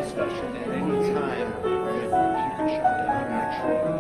Discussion at any time, if you can shut down actually.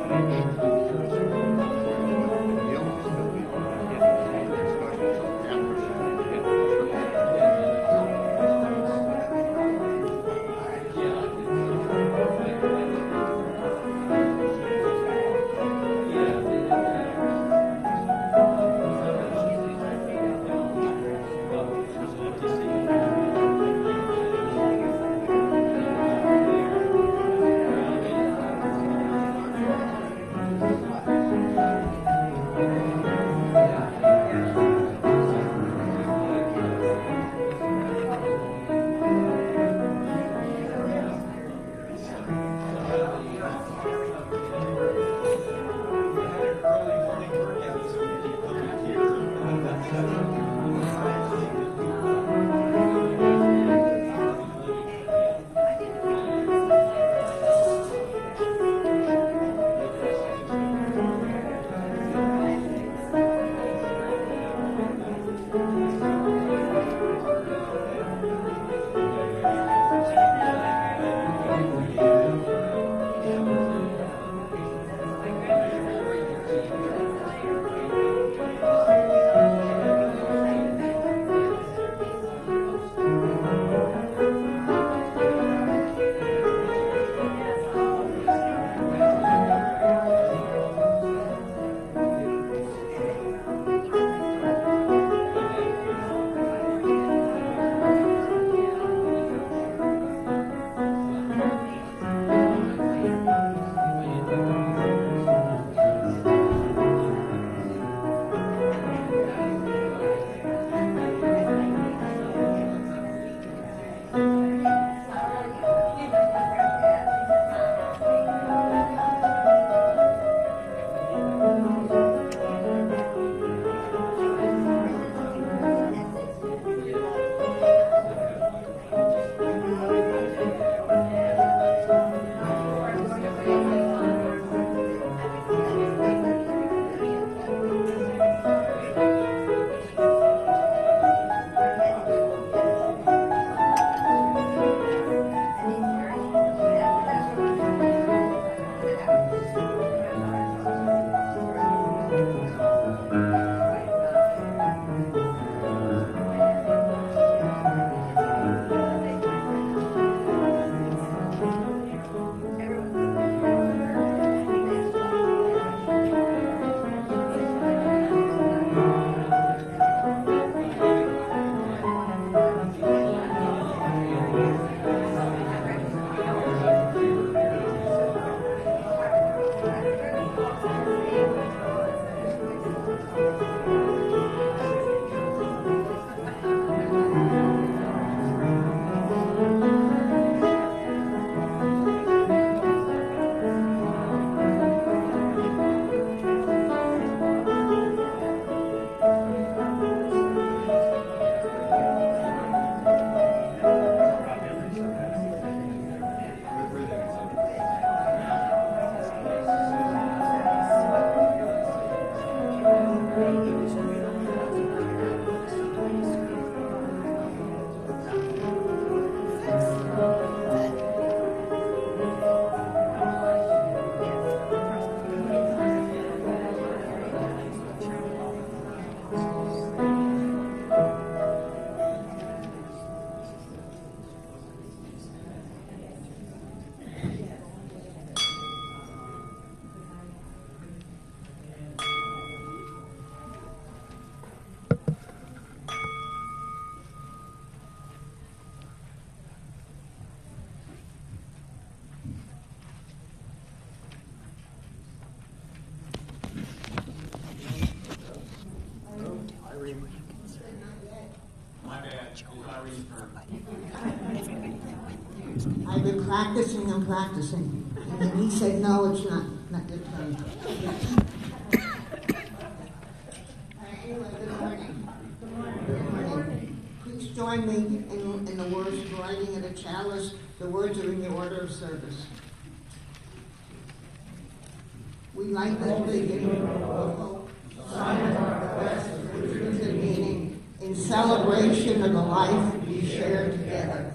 I've been practicing and practicing. And he said, no, it's not your turn. Anyway, good morning. Good morning. Please join me in the words of writing at a chalice. The words are in the order of service. We like the beginning of hope, sign of our best, rooted meaning in in celebration of the life we share together.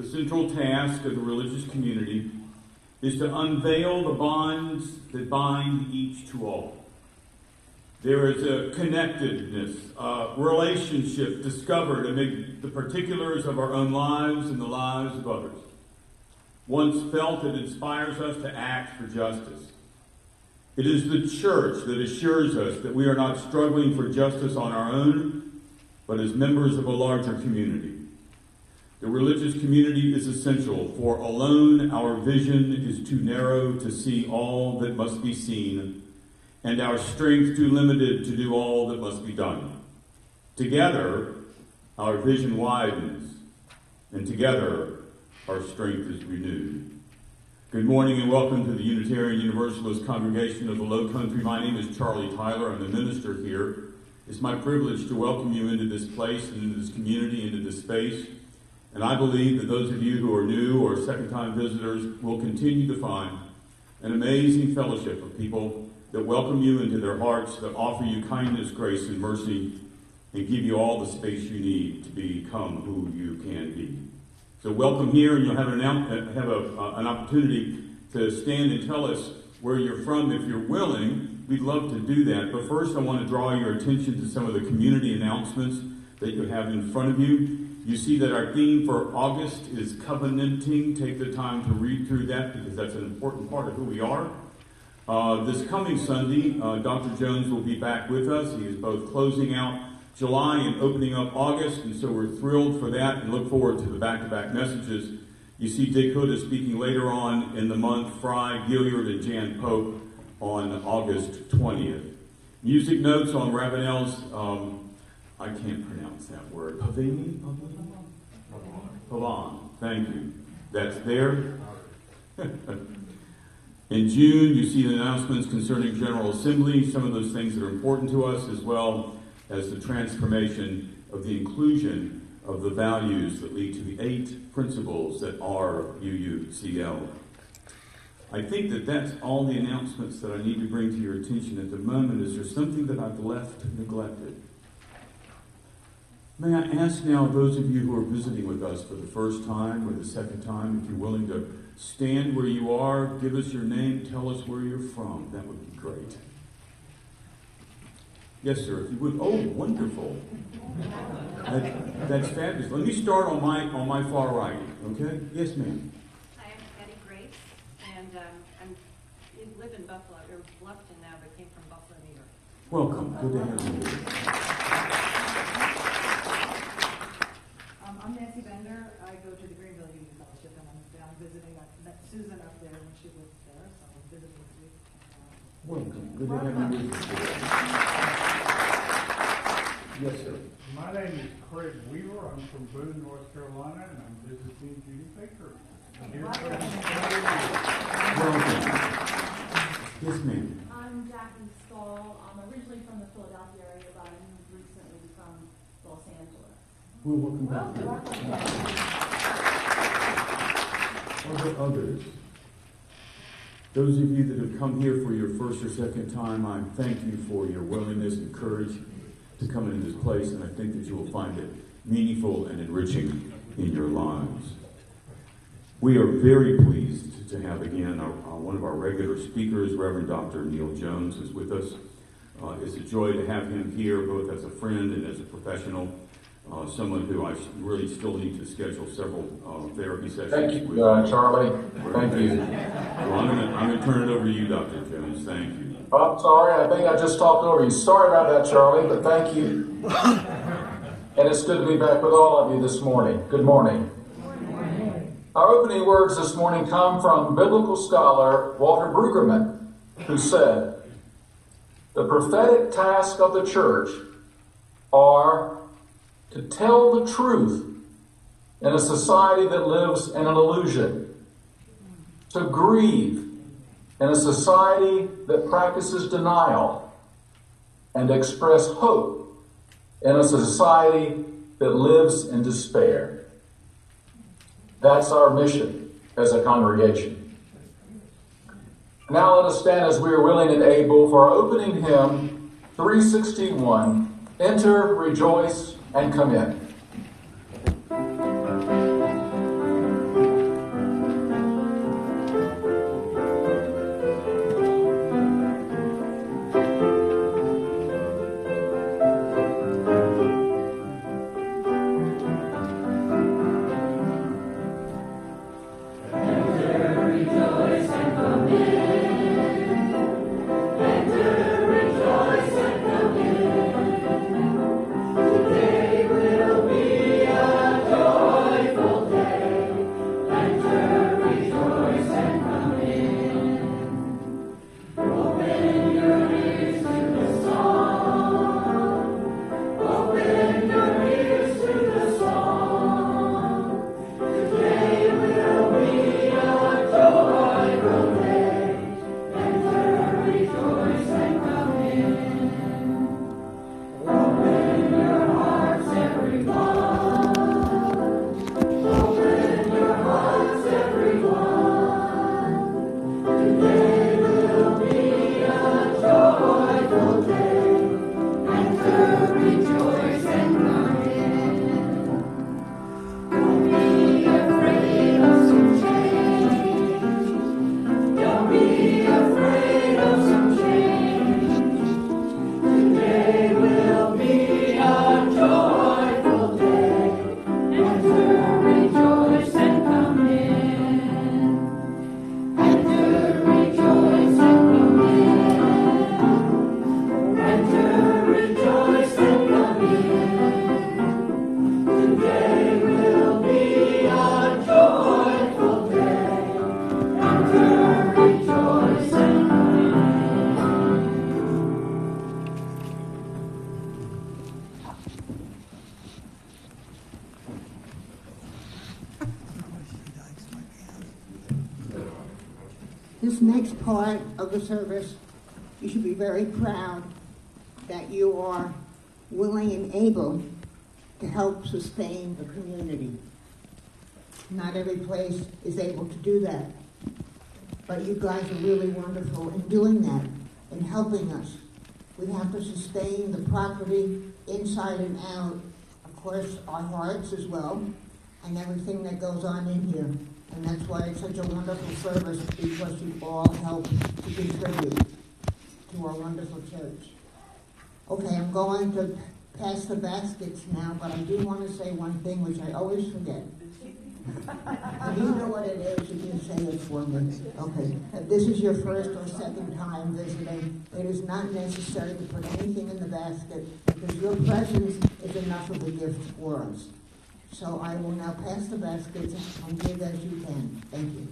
The central task of the religious community is to unveil the bonds that bind each to all. There is a connectedness, a relationship discovered amid the particulars of our own lives and the lives of others. Once felt, it inspires us to act for justice. It is the church that assures us that we are not struggling for justice on our own, but as members of a larger community. The religious community is essential, for alone our vision is too narrow to see all that must be seen, and our strength too limited to do all that must be done. Together, our vision widens, and together, our strength is renewed. Good morning and welcome to the Unitarian Universalist Congregation of the Low Country. My name is Charlie Tyler. I'm the minister here. It's my privilege to welcome you into this place and into this community, into this space. And I believe that those of you who are new or second-time visitors will continue to find an amazing fellowship of people that welcome you into their hearts, that offer you kindness, grace, and mercy, and give you all the space you need to become who you can be. So welcome here, and you'll have an opportunity to stand and tell us where you're from if you're willing. We'd love to do that. But first, I want to draw your attention to some of the community announcements that you have in front of you. You see that our theme for August is covenanting. Take the time to read through that because that's an important part of who we are. This coming Sunday, Dr. Jones will be back with us. He is both closing out July and opening up August, and so we're thrilled for that and look forward to the back-to-back messages. You see Dick Hood is speaking later on in the month, Fry Gilliard and Jan Pope on August 20th. Music notes on Ravenel's, I can't pronounce that word, Pavani? Pavan, thank you. That's there. In June, you see the announcements concerning General Assembly, some of those things that are important to us, as well as the transformation of the inclusion of the values that lead to the 8 principles that are UUCL. I think that that's all the announcements that I need to bring to your attention at the moment. Is there something that I've left neglected? May I ask now those of you who are visiting with us for the first time or the second time, if you're willing to stand where you are, give us your name, tell us where you're from. That would be great. Yes, sir, if you would. Oh, wonderful. That's fabulous. Let me start on my far right, okay? Yes, ma'am. Hi, I'm Eddie Grace, and I live in Buffalo, or Bluffton now, but came from Buffalo, New York. Welcome. Good to have you. I'm Nancy Bender. I go to the Greenville Union Fellowship, and I'm down visiting. I met Susan up there when she lived there, so I'm visiting with you. Welcome. Good to have you. Yes, sir. My name is Craig Weaver. I'm from Boone, North Carolina, and I'm visiting Judy Baker. Welcome. Yes, ma'am. I'm Jackie Stahl. I'm originally from the Philadelphia area, but I moved recently from Los Angeles. Well, welcome back. Are there others? Those of you that have come here for your first or second time, I thank you for your willingness and courage to come into this place, and I think that you will find it meaningful and enriching in your lives. We are very pleased to have again one of our regular speakers, Reverend Dr. Neal Jones, is with us. It's a joy to have him here, both as a friend and as a professional, someone who I really still need to schedule several therapy sessions Thank you, with. Charlie. Thank you. Well, I'm going to turn it over to you, Dr. Jones. Thank you. Oh, I'm sorry. I think I just talked over you. Sorry about that, Charlie, but thank you. And it's good to be back with all of you this morning. Good morning. Our opening words this morning come from biblical scholar Walter Brueggemann, who said, "The prophetic task of the church are to tell the truth in a society that lives in an illusion, to grieve in a society that practices denial, and express hope in a society that lives in despair." That's our mission as a congregation. Now let us stand as we are willing and able for our opening hymn, 361, Enter, Rejoice, and Come In. Rejoice and come in. Today will This next part of the service, you should be very proud that you are willing and able to help sustain the community. Not every place is able to do that, but you guys are really wonderful in doing that, in helping us. We have to sustain the property inside and out, of course, our hearts as well, and everything that goes on in here. And that's why it's such a wonderful service, because you all help to contribute to our wonderful church. Okay, I'm going to pass the baskets now, but I do want to say one thing which I always forget. If you know what it is, you can say it for me. Okay, if this is your first or second time visiting, it is not necessary to put anything in the basket, because your presence is enough of a gift for us. So I will now pass the baskets and give as you can. Thank you.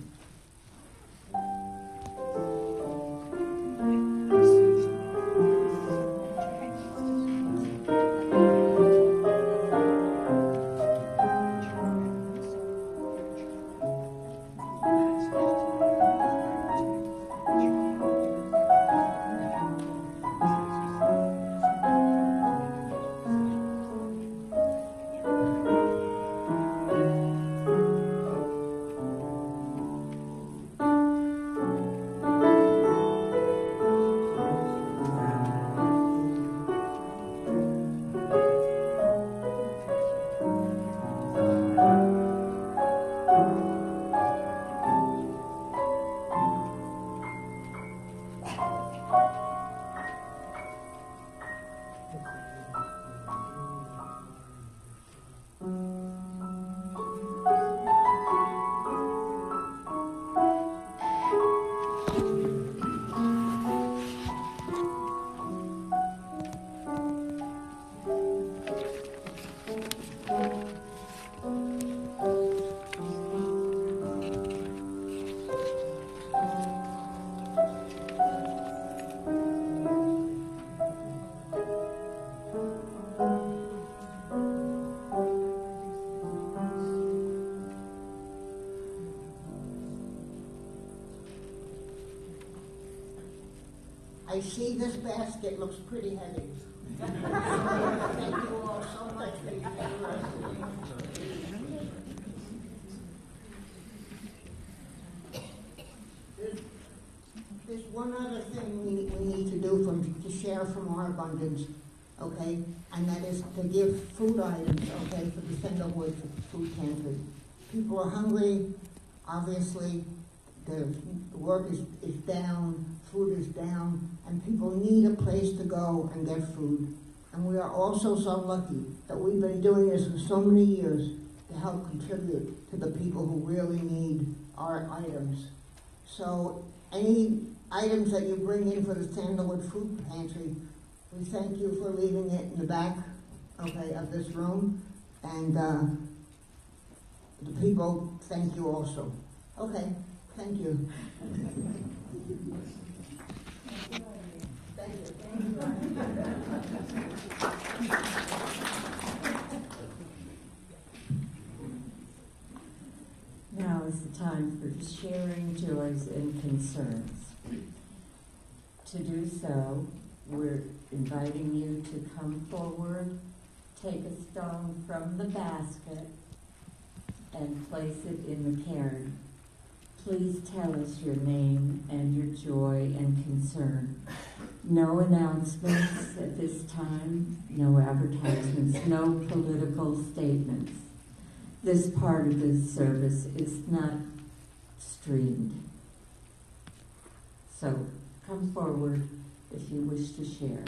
I see this basket looks pretty heavy. Thank you all so much for your generosity. There's one other thing we need to do to share from our abundance, okay? And that is to give food items, okay, for the Sandalwood Food Pantry. People are hungry, obviously. The work is down, food is down, and people need a place to go and get food. And we are also so lucky that we've been doing this for so many years to help contribute to the people who really need our items. So any items that you bring in for the Sandalwood Food Pantry, we thank you for leaving it in the back, okay, of this room. And the people thank you also. Okay. Thank you. Thank you. Now is the time for sharing joys and concerns. To do so, we're inviting you to come forward, take a stone from the basket, and place it in the cairn. Please tell us your name and your joy and concern. No announcements at this time, no advertisements, no political statements. This part of the service is not streamed. So come forward if you wish to share.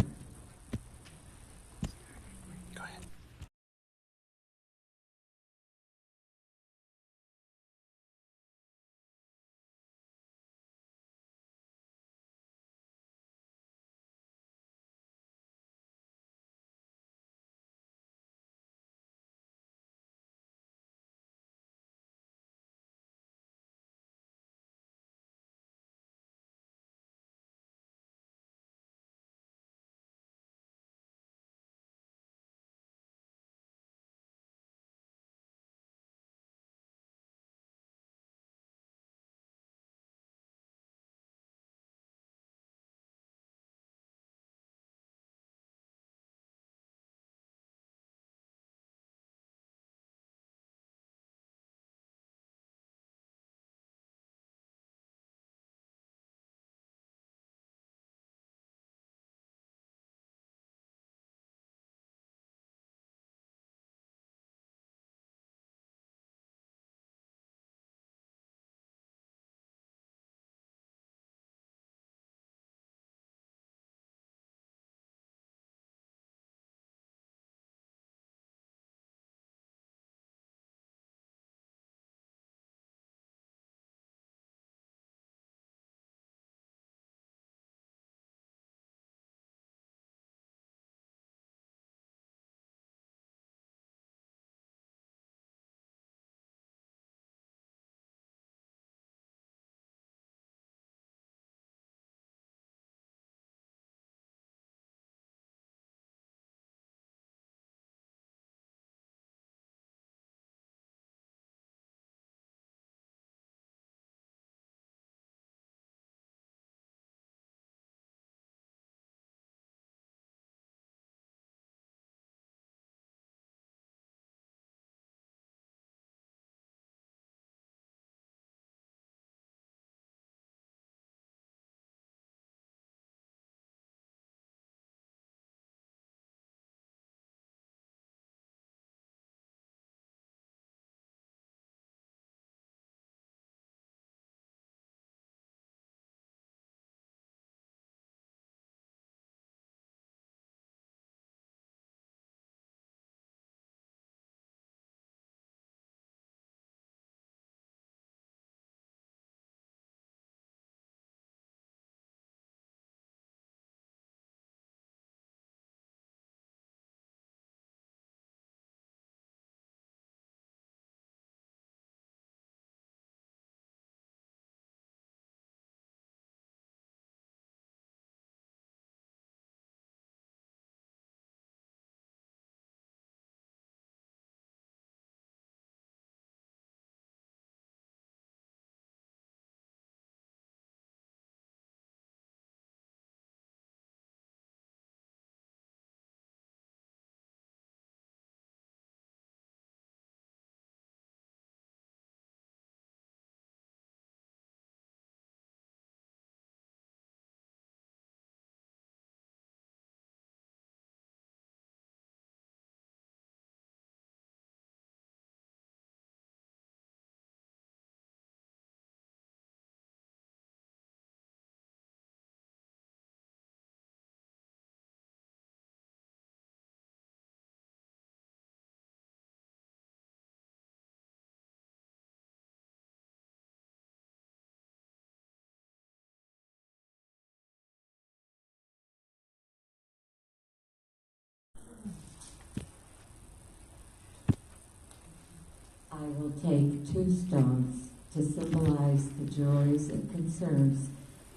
will take 2 stones to symbolize the joys and concerns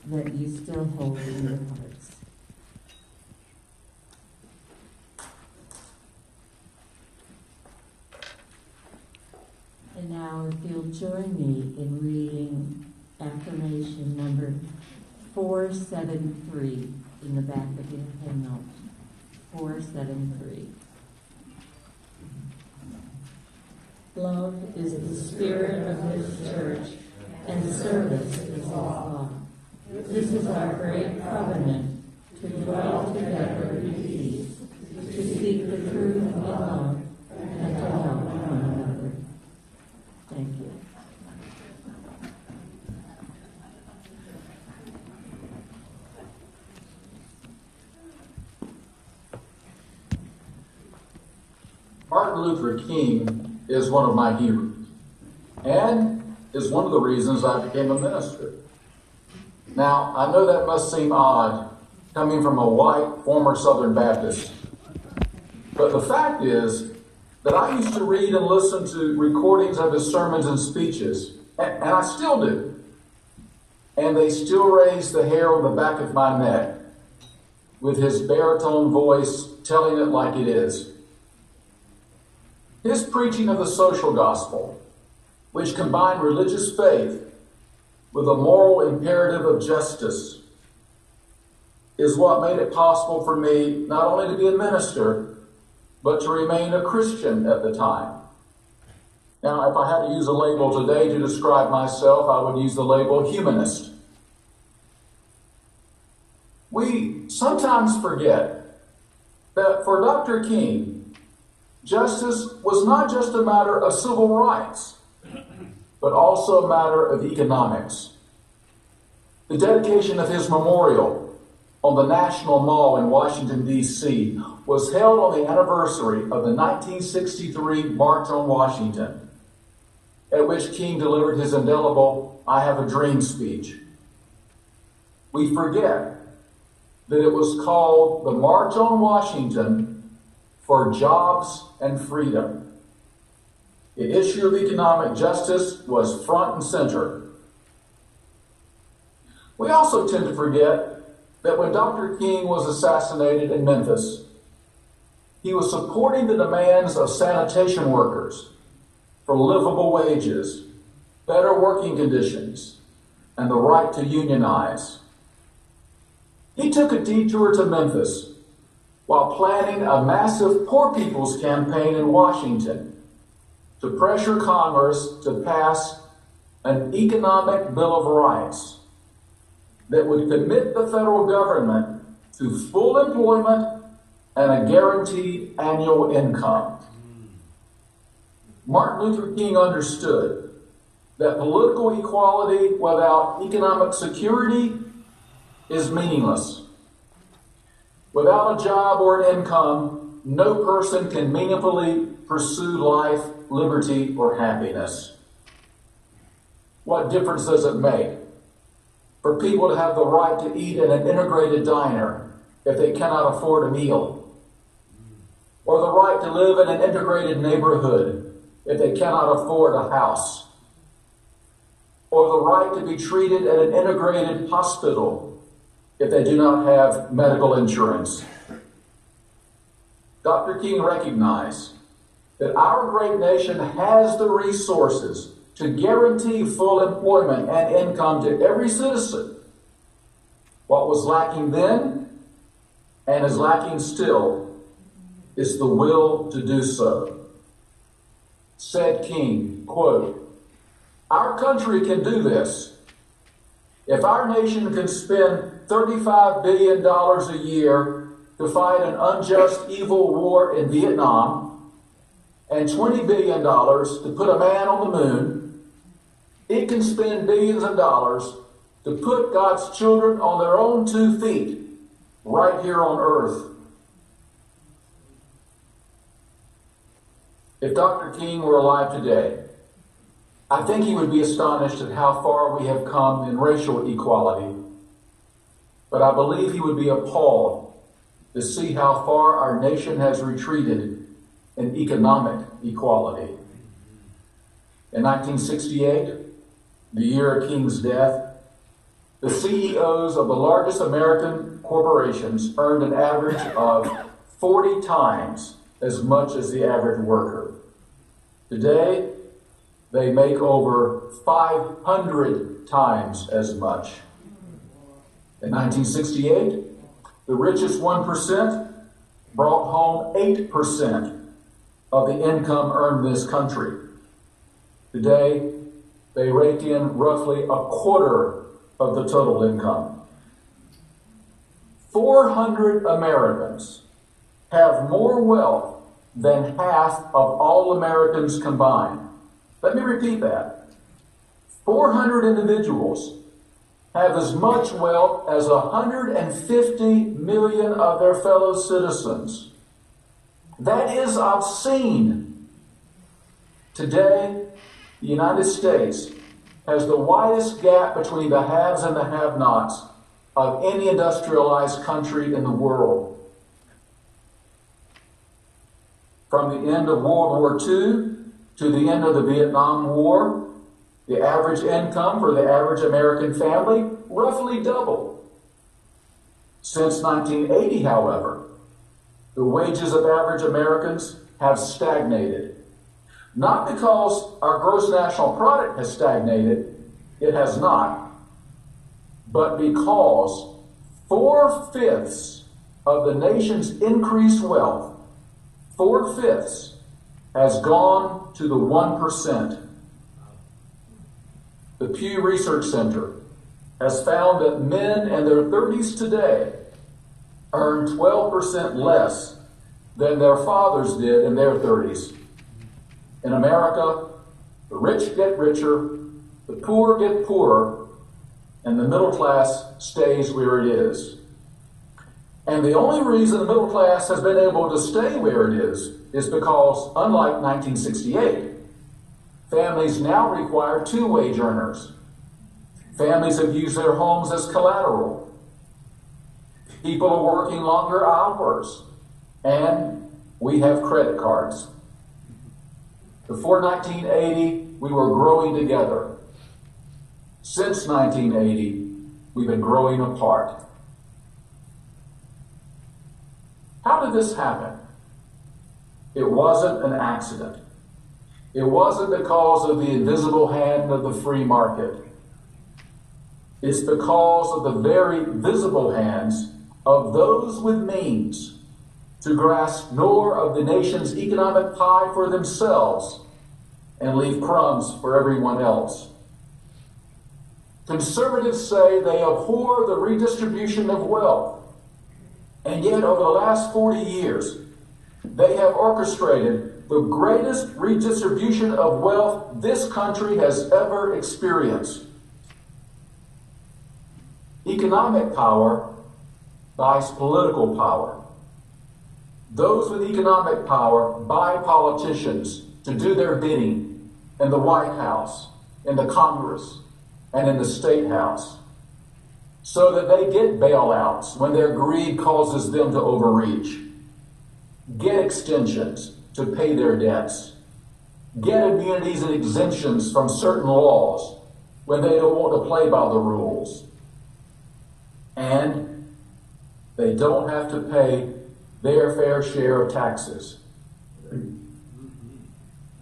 that you still hold in your hearts. And now, if you'll join me in reading affirmation number 473 in the back of your hymnal. 473. Love is the spirit of this church, and service is its law. This is our great covenant, to dwell together in peace, to seek the truth in love, and to help one another. Thank you. Martin Luther King is one of my heroes, and is one of the reasons I became a minister. Now, I know that must seem odd, coming from a white former Southern Baptist, but the fact is that I used to read and listen to recordings of his sermons and speeches, and I still do, and they still raise the hair on the back of my neck with his baritone voice telling it like it is. His preaching of the social gospel, which combined religious faith with a moral imperative of justice, is what made it possible for me not only to be a minister, but to remain a Christian at the time. Now, if I had to use a label today to describe myself, I would use the label humanist. We sometimes forget that for Dr. King, justice was not just a matter of civil rights, but also a matter of economics. The dedication of his memorial on the National Mall in Washington, D.C. was held on the anniversary of the 1963 March on Washington, at which King delivered his indelible "I Have a Dream" speech. We forget that it was called the March on Washington for jobs and freedom. The issue of economic justice was front and center. We also tend to forget that when Dr. King was assassinated in Memphis, he was supporting the demands of sanitation workers for livable wages, better working conditions, and the right to unionize. He took a detour to Memphis while planning a massive Poor People's Campaign in Washington to pressure Congress to pass an economic Bill of Rights that would commit the federal government to full employment and a guaranteed annual income. Martin Luther King understood that political equality without economic security is meaningless. Without a job or an income, no person can meaningfully pursue life, liberty, or happiness. What difference does it make for people to have the right to eat in an integrated diner if they cannot afford a meal? Or the right to live in an integrated neighborhood if they cannot afford a house? Or the right to be treated at an integrated hospital if they do not have medical insurance? Dr. King recognized that our great nation has the resources to guarantee full employment and income to every citizen. What was lacking then, and is lacking still, is the will to do so. Said King, quote, "Our country can do this. If our nation can spend $35 billion a year to fight an unjust, evil war in Vietnam, and $20 billion to put a man on the moon, it can spend billions of dollars to put God's children on their own 2 feet right here on earth." If Dr. King were alive today, I think he would be astonished at how far we have come in racial equality. But I believe he would be appalled to see how far our nation has retreated in economic equality. In 1968, the year of King's death, the CEOs of the largest American corporations earned an average of 40 times as much as the average worker. Today, they make over 500 times as much. In 1968, the richest 1% brought home 8% of the income earned in this country. Today, they rake in roughly a quarter of the total income. 400 Americans have more wealth than half of all Americans combined. Let me repeat that. 400 individuals have as much wealth as 150 million of their fellow citizens. That is obscene. Today, the United States has the widest gap between the haves and the have-nots of any industrialized country in the world. From the end of World War II to the end of the Vietnam War, the average income for the average American family roughly doubled. Since 1980, however, the wages of average Americans have stagnated. Not because our gross national product has stagnated, it has not, but because 4/5 of the nation's increased wealth, 4/5 has gone to the 1%. The Pew Research Center has found that men in their 30s today earn 12% less than their fathers did in their 30s. In America, the rich get richer, the poor get poorer, and the middle class stays where it is. And the only reason the middle class has been able to stay where it is because, unlike 1968, families now require 2 wage earners. Families have used their homes as collateral. People are working longer hours, and we have credit cards. Before 1980, we were growing together. Since 1980, we've been growing apart. How did this happen? It wasn't an accident. It wasn't because of the invisible hand of the free market. It's because of the very visible hands of those with means to grasp more of the nation's economic pie for themselves and leave crumbs for everyone else. Conservatives say they abhor the redistribution of wealth, and yet over the last 40 years, they have orchestrated the greatest redistribution of wealth this country has ever experienced. Economic power buys political power. Those with economic power buy politicians to do their bidding in the White House, in the Congress, and in the State House, so that they get bailouts when their greed causes them to overreach, get extensions to pay their debts, get immunities and exemptions from certain laws when they don't want to play by the rules, and they don't have to pay their fair share of taxes.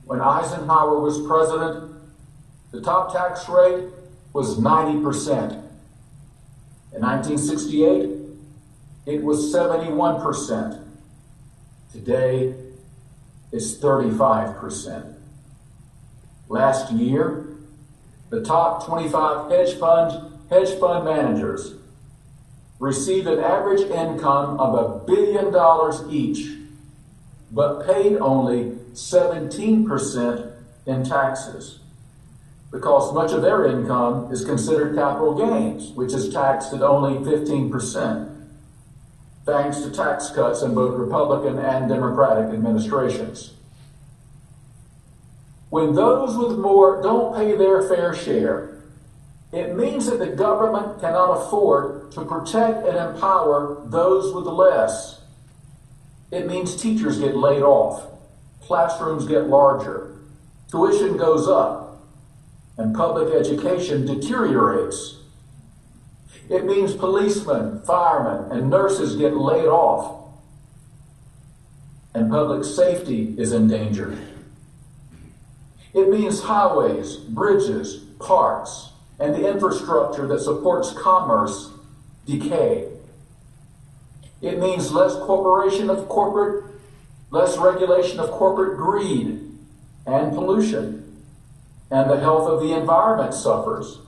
When Eisenhower was president, the top tax rate was 90%. In 1968, it was 71%. Today, it's 35%. Last year, the top 25 hedge fund managers received an average income of $1 billion each, but paid only 17% in taxes, because much of their income is considered capital gains, which is taxed at only 15%, thanks to tax cuts in both Republican and Democratic administrations. When those with more don't pay their fair share, it means that the government cannot afford to protect and empower those with less. It means teachers get laid off, classrooms get larger, Tuition goes up, and public education deteriorates. It means policemen, firemen, and nurses get laid off, and public safety is endangered. It means highways, bridges, parks, and the infrastructure that supports commerce decay. It means less regulation of corporate greed and pollution, and the health of the environment suffers.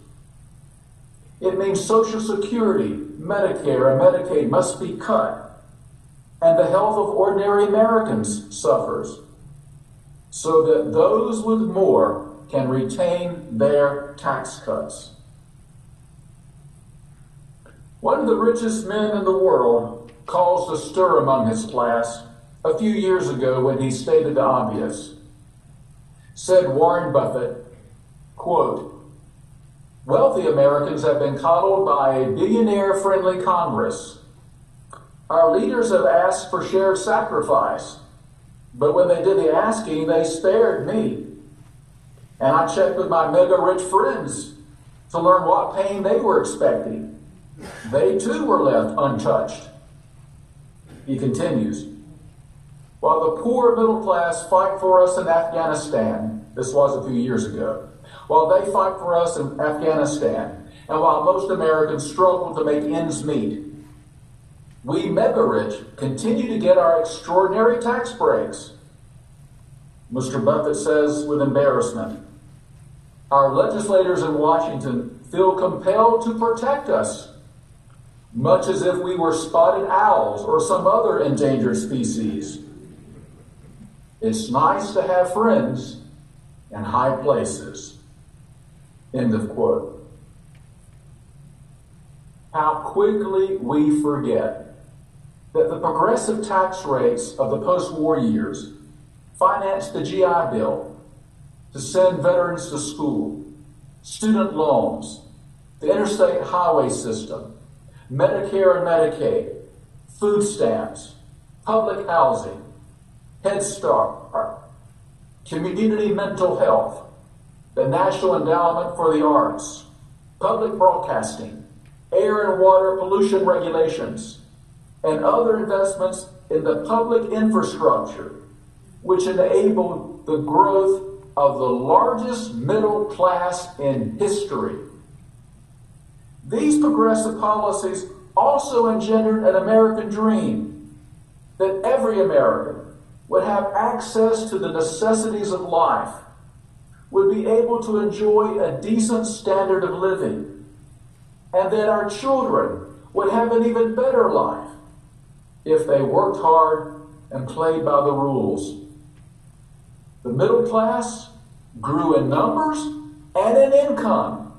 It means Social Security, Medicare, and Medicaid must be cut, and the health of ordinary Americans suffers, so that those with more can retain their tax cuts. One of the richest men in the world caused a stir among his class a few years ago when he stated the obvious. Said Warren Buffett, quote, "Wealthy Americans have been coddled by a billionaire-friendly Congress. Our leaders have asked for shared sacrifice, but when they did the asking, they spared me. And I checked with my mega-rich friends to learn what pain they were expecting. They too were left untouched." He continues, "While the poor middle class fight for us in Afghanistan," this was a few years ago, "while they fight for us in Afghanistan, and while most Americans struggle to make ends meet, we mega-rich continue to get our extraordinary tax breaks." Mr. Buffett says with embarrassment, "Our legislators in Washington feel compelled to protect us, much as if we were spotted owls or some other endangered species. It's nice to have friends in high places." End of quote. How quickly we forget that the progressive tax rates of the post-war years financed the GI Bill to send veterans to school, student loans, the interstate highway system, Medicare and Medicaid, food stamps, public housing, Head Start, community mental health, the National Endowment for the Arts, public broadcasting, air and water pollution regulations, and other investments in the public infrastructure, which enabled the growth of the largest middle class in history. These progressive policies also engendered an American dream that every American would have access to the necessities of life, would be able to enjoy a decent standard of living, and that our children would have an even better life if they worked hard and played by the rules. The middle class grew in numbers and in income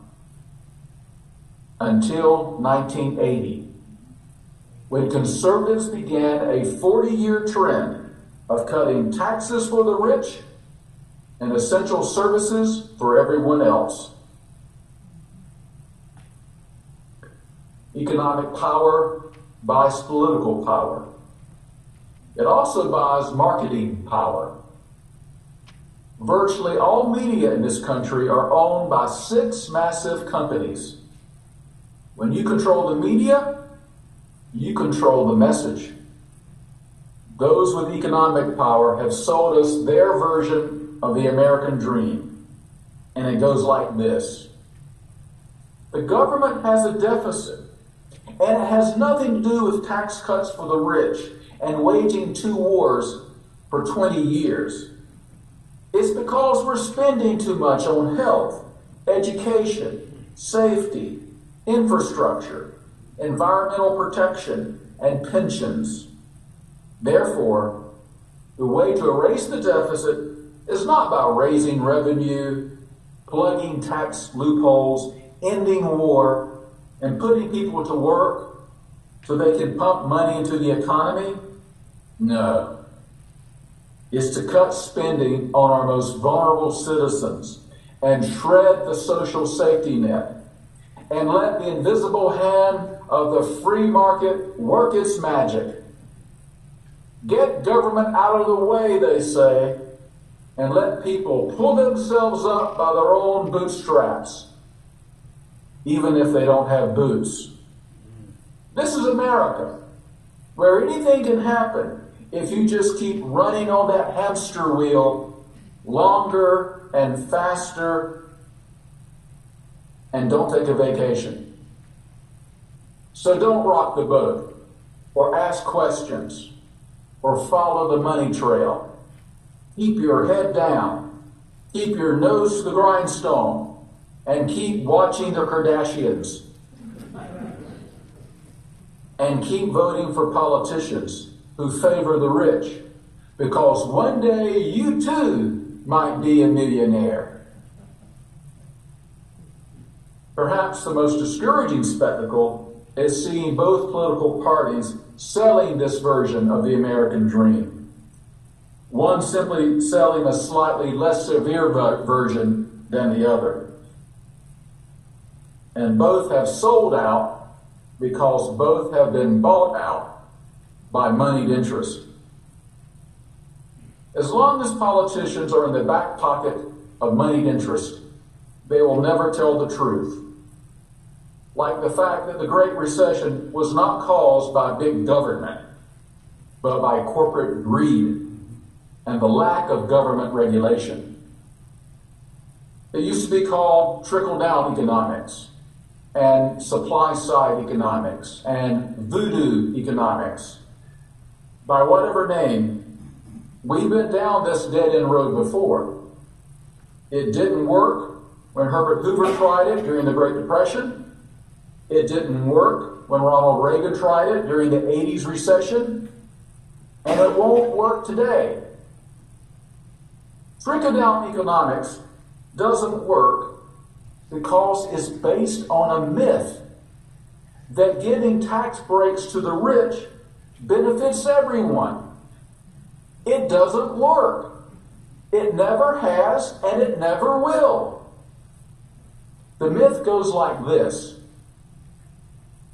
until 1980, when conservatives began a 40-year trend of cutting taxes for the rich and essential services for everyone else. Economic power buys political power. It also buys marketing power. Virtually all media in this country are owned by 6 massive companies. When you control the media, you control the message. Those with economic power have sold us their version of the American dream. And it goes like this. The government has a deficit, and it has nothing to do with tax cuts for the rich and waging 2 wars for 20 years. It's because we're spending too much on health, education, safety, infrastructure, environmental protection, and pensions. Therefore, the way to erase the deficit is not by raising revenue, plugging tax loopholes, ending war, and putting people to work so they can pump money into the economy. No. Is to cut spending on our most vulnerable citizens and shred the social safety net and let the invisible hand of the free market work its magic. Get government out of the way, they say, and let people pull themselves up by their own bootstraps, even if they don't have boots. This is America, where anything can happen if you just keep running on that hamster wheel longer and faster and don't take a vacation. So don't rock the boat or ask questions or follow the money trail. Keep your head down. Keep your nose to the grindstone and keep watching the Kardashians. And keep voting for politicians who favor the rich, because one day you too might be a millionaire. Perhaps the most discouraging spectacle is seeing both political parties selling this version of the American dream. One simply selling a slightly less severe version than the other. And both have sold out because both have been bought out by moneyed interest. As long as politicians are in the back pocket of moneyed interest, they will never tell the truth. Like the fact that the Great Recession was not caused by big government, but by corporate greed and the lack of government regulation. It used to be called trickle-down economics and supply-side economics and voodoo economics. By whatever name, we've been down this dead-end road before. It didn't work when Herbert Hoover tried it during the Great Depression. It didn't work when Ronald Reagan tried it during the 80s recession. And it won't work today. Trickle-down economics doesn't work because it's based on a myth that giving tax breaks to the rich benefits everyone. It doesn't work. It never has, and it never will. The myth goes like this.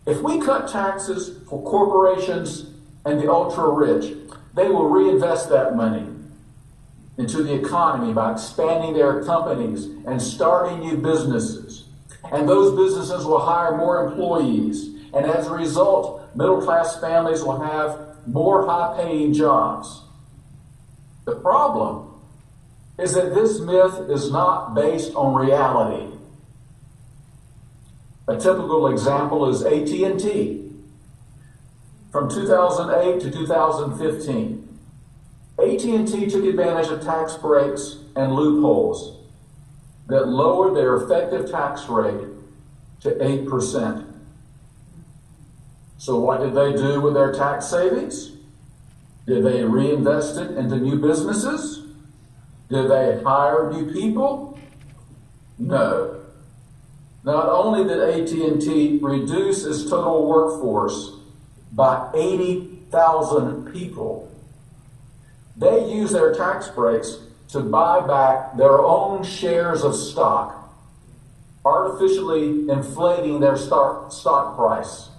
If we cut taxes for corporations and the ultra-rich, they will reinvest that money into the economy by expanding their companies and starting new businesses. And those businesses will hire more employees. And as a result, middle-class families will have more high-paying jobs. The problem is that this myth is not based on reality. A typical example is AT&T. From 2008 to 2015, AT&T took advantage of tax breaks and loopholes that lowered their effective tax rate to 8%. So what did they do with their tax savings? Did they reinvest it into new businesses? Did they hire new people? No. Not only did AT&T reduce its total workforce by 80,000 people, they used their tax breaks to buy back their own shares of stock, artificially inflating their stock price.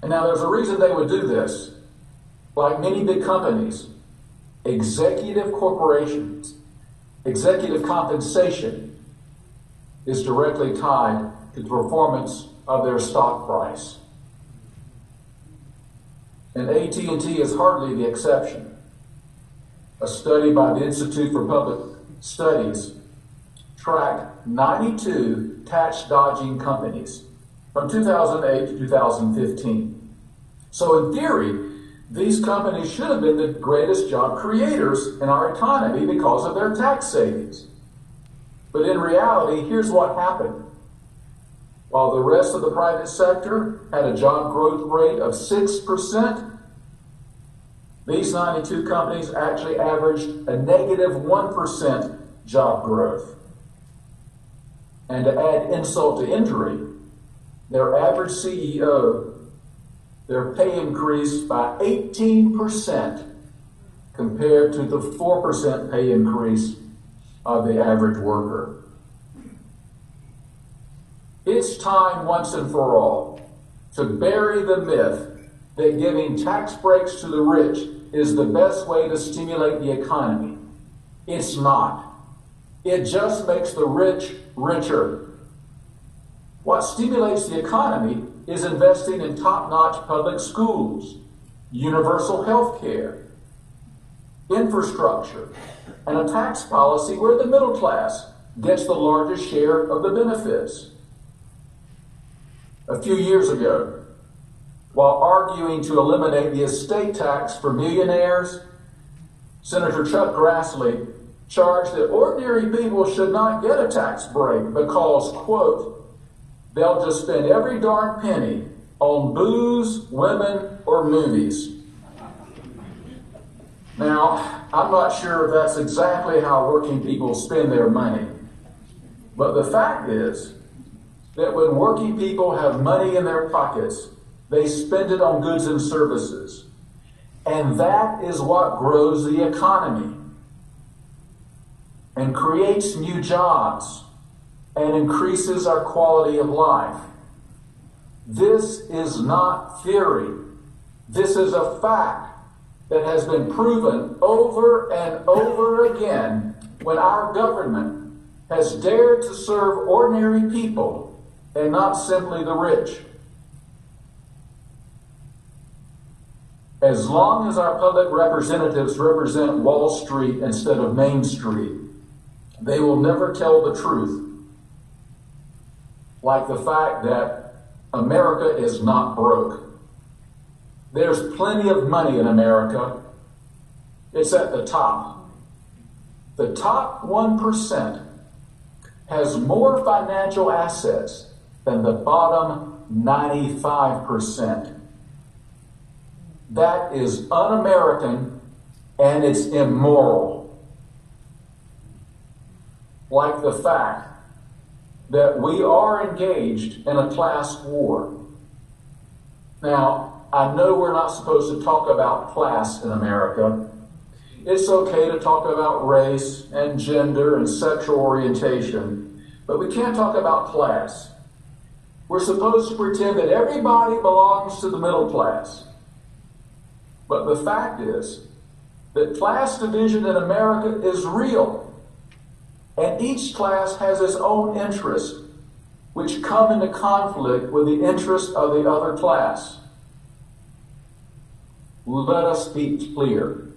And now there's a reason they would do this. Like many big companies, executive corporations, executive compensation is directly tied to the performance of their stock price. And AT&T is hardly the exception. A study by the Institute for Public Studies tracked 92 tax-dodging companies from 2008 to 2015. So in theory, these companies should have been the greatest job creators in our economy because of their tax savings. But in reality, here's what happened. While the rest of the private sector had a job growth rate of 6%, these 92 companies actually averaged a negative 1% job growth. And to add insult to injury, their average CEO, their pay increased by 18% compared to the 4% pay increase of the average worker. It's time once and for all to bury the myth that giving tax breaks to the rich is the best way to stimulate the economy. It's not. It just makes the rich richer. What stimulates the economy is investing in top-notch public schools, universal health care, infrastructure, and a tax policy where the middle class gets the largest share of the benefits. A few years ago, while arguing to eliminate the estate tax for millionaires, Senator Chuck Grassley charged that ordinary people should not get a tax break because, quote, they'll just spend every darn penny on booze, women, or movies. Now, I'm not sure if that's exactly how working people spend their money. But the fact is that when working people have money in their pockets, they spend it on goods and services. And that is what grows the economy and creates new jobs and increases our quality of life. This is not theory. This is a fact that has been proven over and over again when our government has dared to serve ordinary people and not simply the rich. As long as our public representatives represent Wall Street instead of Main Street, they will never tell the truth. Like the fact that America is not broke. There's plenty of money in America. It's at the top. The top 1% has more financial assets than the bottom 95%. That is un-American and it's immoral. Like the fact that we are engaged in a class war. Now, I know we're not supposed to talk about class in America. It's okay to talk about race and gender and sexual orientation, but we can't talk about class. We're supposed to pretend that everybody belongs to the middle class. But the fact is that class division in America is real. And each class has its own interests, which come into conflict with the interests of the other class. Let us be clear.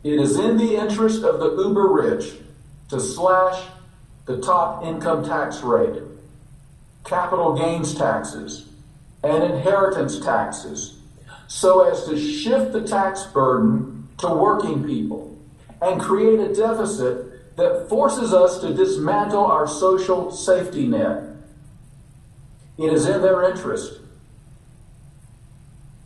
It is in the interest of the uber rich to slash the top income tax rate, capital gains taxes, and inheritance taxes, so as to shift the tax burden to working people and create a deficit that forces us to dismantle our social safety net. It is in their interest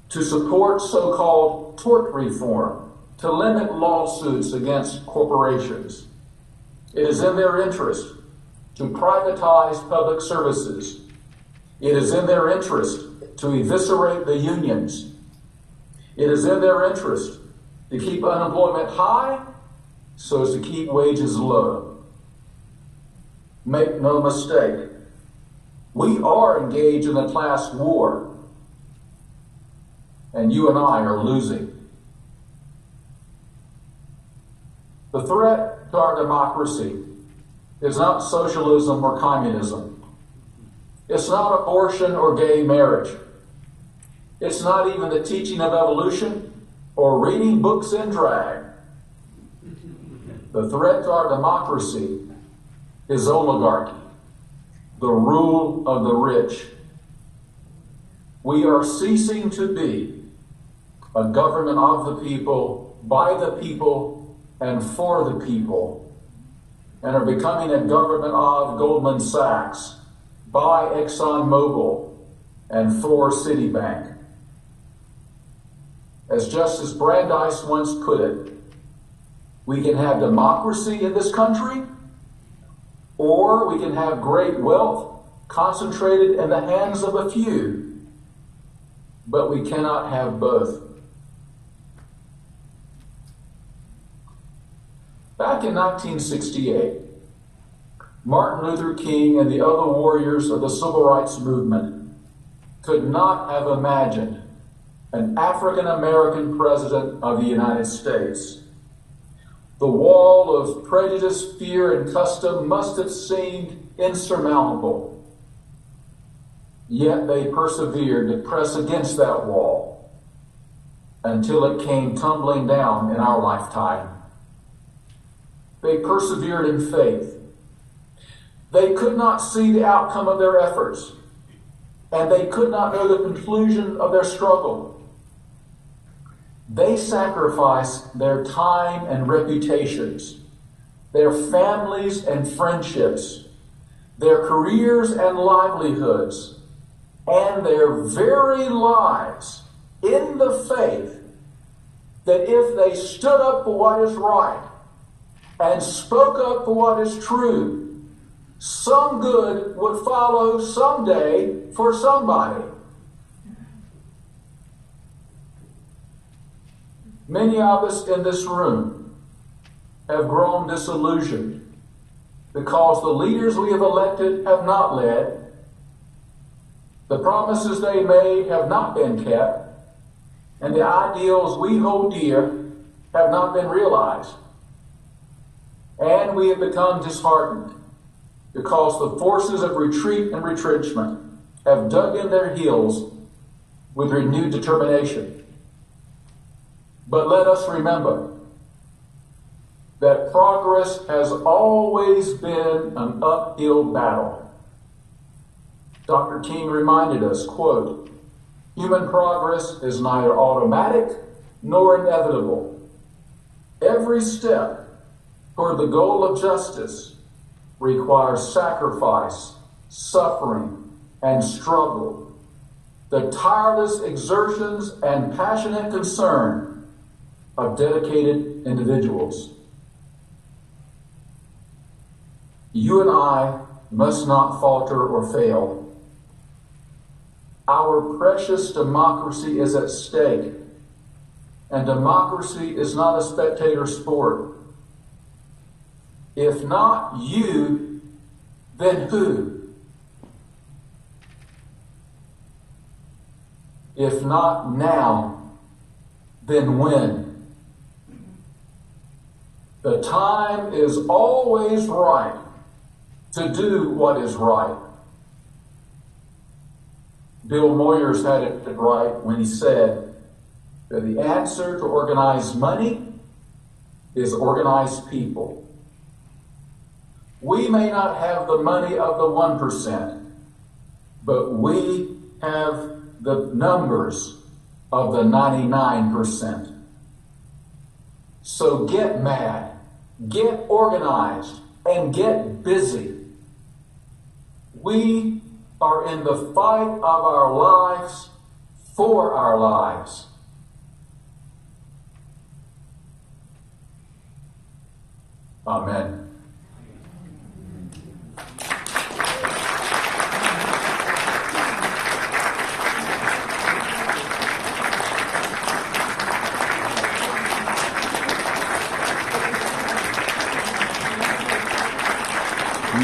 to support so-called tort reform, to limit lawsuits against corporations. It is in their interest to privatize public services. It is in their interest to eviscerate the unions. It is in their interest to keep unemployment high so as to keep wages low. Make no mistake, we are engaged in a class war, and you and I are losing. The threat to our democracy is not socialism or communism. It's not abortion or gay marriage. It's not even the teaching of evolution or reading books in drag. The threat to our democracy is oligarchy, the rule of the rich. We are ceasing to be a government of the people, by the people, and for the people, and are becoming a government of Goldman Sachs, by ExxonMobil, and for Citibank. As Justice Brandeis once put it, we can have democracy in this country, or we can have great wealth concentrated in the hands of a few, but we cannot have both. Back in 1968, Martin Luther King and the other warriors of the civil rights movement could not have imagined an African American president of the United States. The wall of prejudice, fear, and custom must have seemed insurmountable. Yet they persevered to press against that wall until it came tumbling down in our lifetime. They persevered in faith. They could not see the outcome of their efforts, and they could not know the conclusion of their struggle. They sacrificed their time and reputations, their families and friendships, their careers and livelihoods, and their very lives in the faith that if they stood up for what is right and spoke up for what is true, some good would follow someday for somebody. Many of us in this room have grown disillusioned because the leaders we have elected have not led. The promises they made have not been kept, and the ideals we hold dear have not been realized. And we have become disheartened because the forces of retreat and retrenchment have dug in their heels with renewed determination. But let us remember that progress has always been an uphill battle. Dr. King reminded us, quote, "Human progress is neither automatic nor inevitable. Every step toward the goal of justice requires sacrifice, suffering, and struggle, the tireless exertions and passionate concern of dedicated individuals." You and I must not falter or fail. Our precious democracy is at stake, and democracy is not a spectator sport. If not you, then who? If not now, then when? The time is always right to do what is right. Bill Moyers had it right when he said that the answer to organized money is organized people. We may not have the money of the 1%, but we have the numbers of the 99%. So get mad, get organized, and get busy. We are in the fight of our lives for our lives. Amen.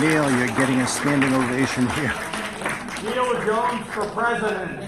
Neal, you're getting a standing ovation here. Neal Jones for president.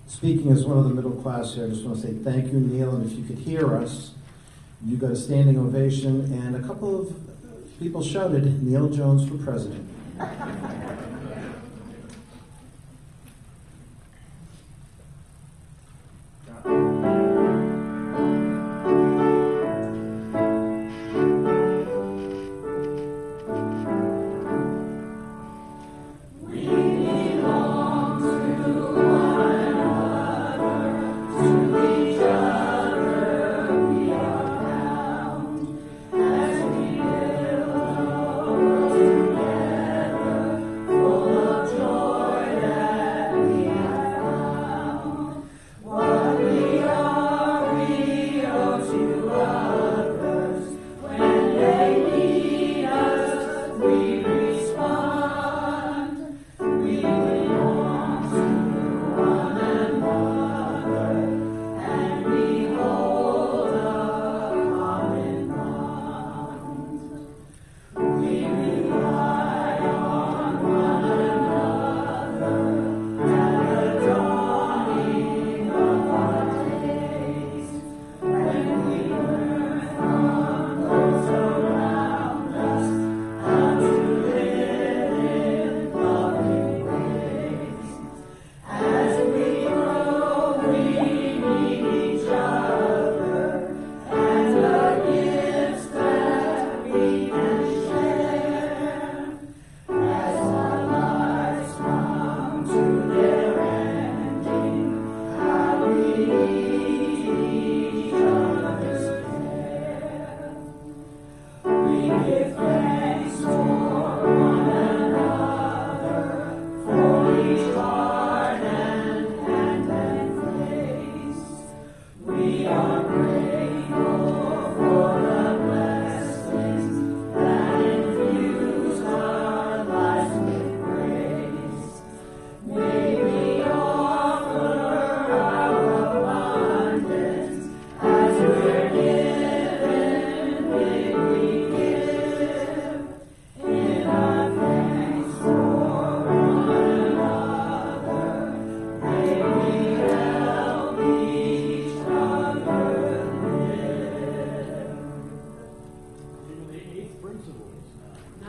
Speaking as one of the middle class here, I just want to say thank you, Neal, and if you could hear us, you got a standing ovation, and a couple of people shouted, "Neal Jones for president."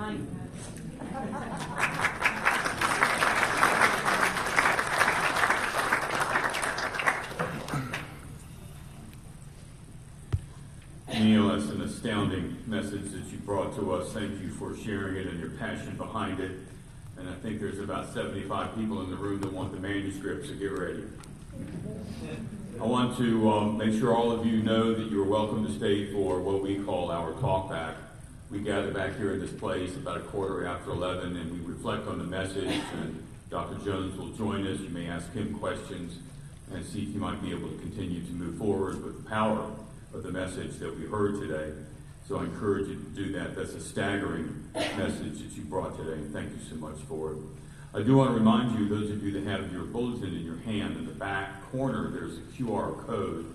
Mike. Neal, that's an astounding message that you brought to us. Thank you for sharing it and your passion behind it. And I think there's about 75 people in the room that want the manuscript, so get ready. I want to make sure all of you know that you're welcome to stay for what we call our talk back. We gather back here in this place about 11:15, and we reflect on the message, and Dr. Jones will join us. You may ask him questions and see if you might be able to continue to move forward with the power of the message that we heard today. So I encourage you to do that. That's a staggering message that you brought today. Thank you so much for it. I do want to remind you, those of you that have your bulletin in your hand, in the back corner, there's a QR code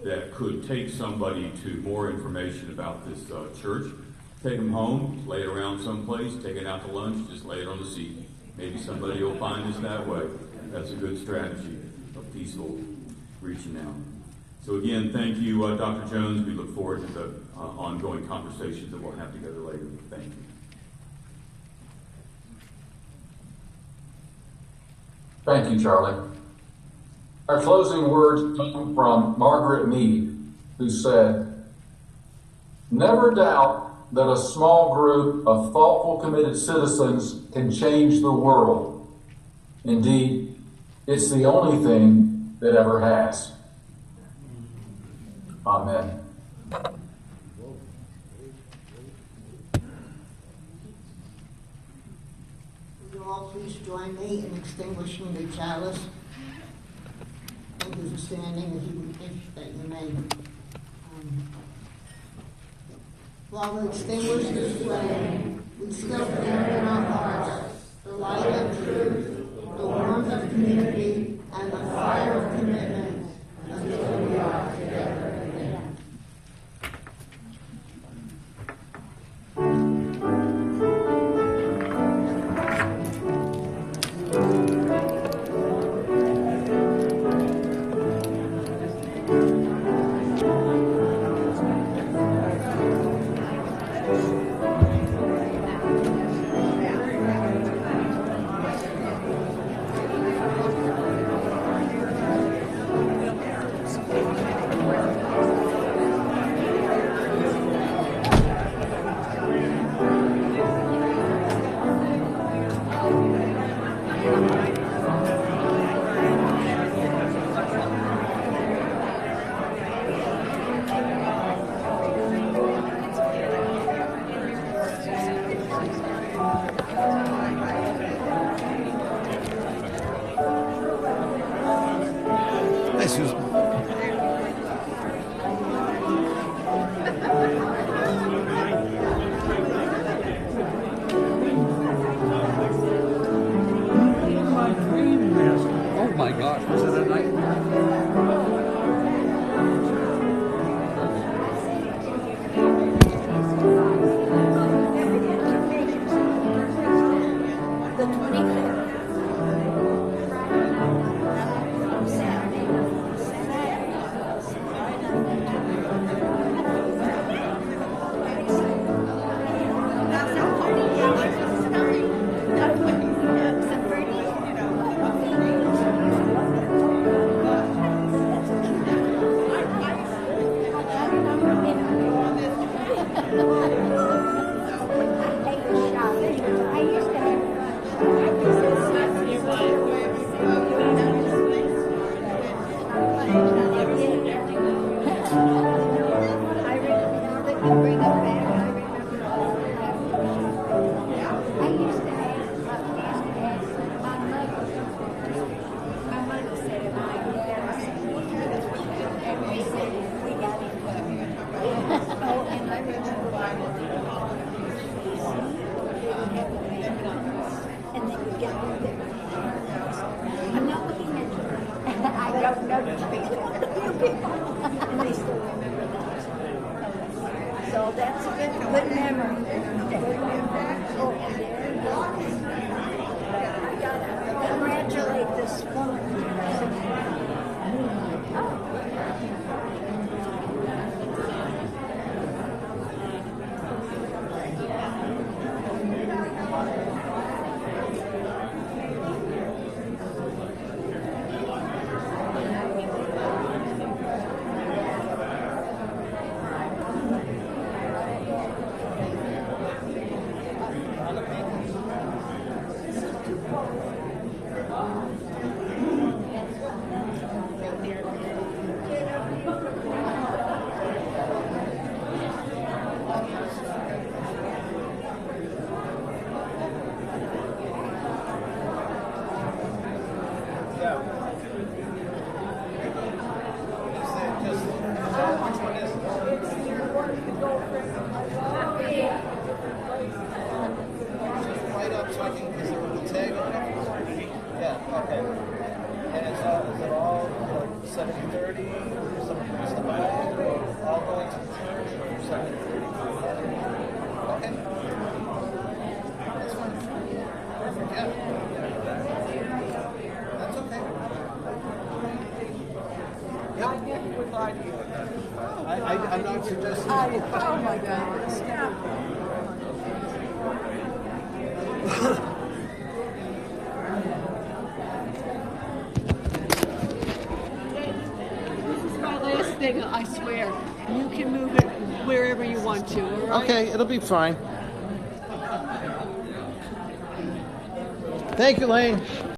that could take somebody to more information about this church. Take them home, lay it around someplace, take it out to lunch, just lay it on the seat. Maybe somebody will find us that way. That's a good strategy of peaceful reaching out. So again, thank you, Dr. Jones. We look forward to the ongoing conversations that we'll have together later. Thank you. Thank you, Charlie. Our closing words come from Margaret Mead, who said, "Never doubt that a small group of thoughtful, committed citizens can change the world. Indeed, it's the only thing that ever has." Amen. Would you all please join me in extinguishing the chalice? Thank you for standing, if that you may. While we extinguish this flame, we still bear in our hearts the light of truth, the warmth of community, and the fire of commitment until we are together again. So that's a good memory. I gotta congratulate this woman. And is it all like 70-30, some high, or all going to the church, or 70-30? Okay. That's fine. Perfect, yeah. That's okay. Yeah, I would lie to you. I'm not suggesting. Oh my God. Stop. This is my last thing, I swear. You can move it wherever you want to, all right? Okay, it'll be fine. Thank you, Lane.